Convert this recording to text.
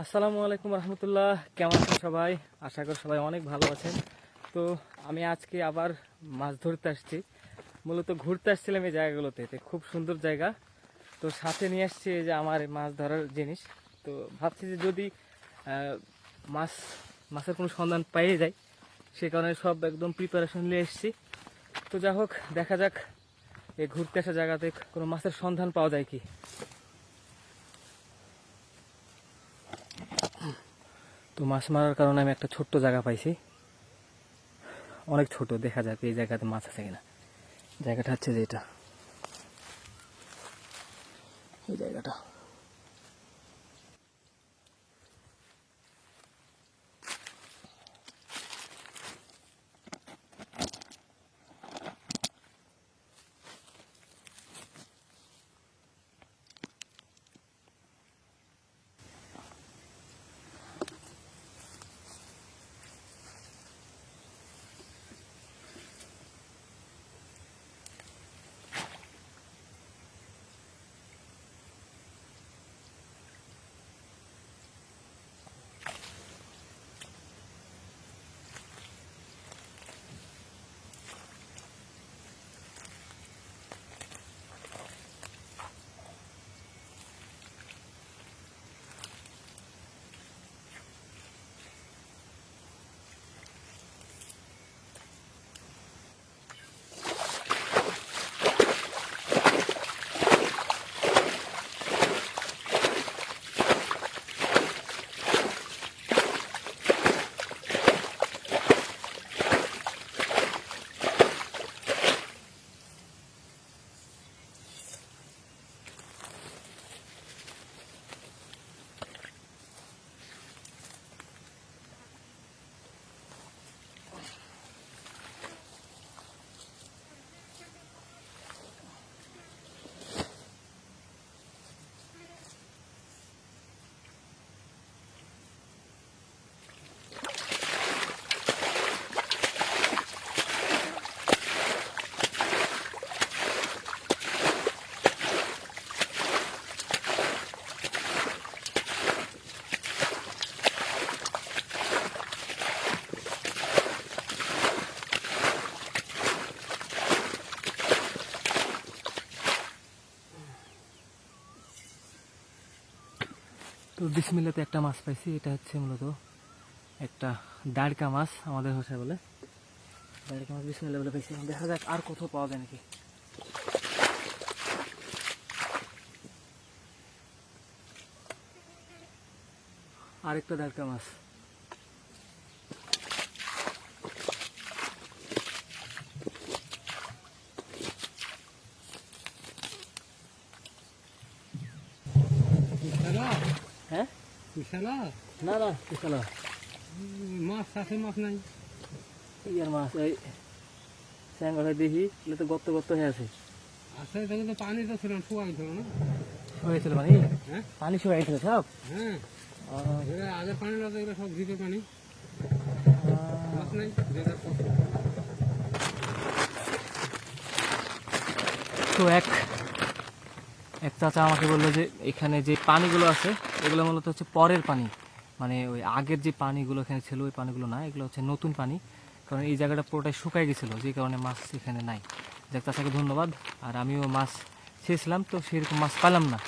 আসসালামু আলাইকুম রহমতুল্লাহ। কেমন আছেন সবাই? আশা করি সবাই অনেক ভালো আছেন। তো আমি আজকে আবার মাছ ধরতে আসছি। মূলত ঘুরতে আসছিলাম এই জায়গাগুলোতে, তো খুব সুন্দর জায়গা। তো সাথে নিয়ে আসছি এই যে আমার মাছ ধরার জিনিস। তো ভাবছি যে যদি আহ, মাছ মাছের কোনো সন্ধান পেয়ে যায়, সে কারণে সব একদম প্রিপারেশন নিয়ে এসেছি। তো যা হোক, দেখা যাক এই ঘুরতে আসা জায়গাতে কোনো মাছের সন্ধান পাওয়া যায় কি। তো মাছ মারার কারণে আমি একটা ছোট্ট জায়গা পাইছি, অনেক ছোট। দেখা যাক এই জায়গাতে মাছ আছে কিনা। জায়গাটা হচ্ছে যে এটা, এই জায়গাটা। তো বিসমিল্লাতে একটা মাছ পাইছি। এটা হচ্ছে মূলত একটা দাঁড়কা মাছ, আমাদের ভাষায় বলে দাঁড়কা মাছ। বিসমিল্লা বলে পাইছি। দেখা যাক আর কোথাও পাওয়া যায় নাকি। আরেকটা দাঁড়কা মাছ। হ্যাঁ, না না বিশাল মাছ আছে, মাছ নাই। ইয়ার মাছ এই স্যাঙ্গা দেখি, এগুলো তো গর্ত গর্ত হয়ে আছে। আছে, তাহলে তো পানি তো ছিল, শুয়াই ছিল না? শুয়েছিল পানি? হ্যাঁ, পানি শুয়েছিল সব। হ্যাঁ, আগের পানি না, এগুলো সব ভিতর পানি। মাছ নাই, তো এক চাচা আমাকে বললো যে এখানে যে পানিগুলো আছে এগুলো মূলত হচ্ছে পরের পানি, মানে ওই আগের যে পানিগুলো এখানে ছিল ওই পানিগুলো না, এগুলো হচ্ছে নতুন পানি। কারণ এই জায়গাটা পুরোটাই শুকায় গেছিলো, যে কারণে মাছ এখানে নাই। যাক, চাচাকে ধন্যবাদ। আর আমিও মাছ চেয়েছিলাম, তো সেরকম মাছ পেলাম না।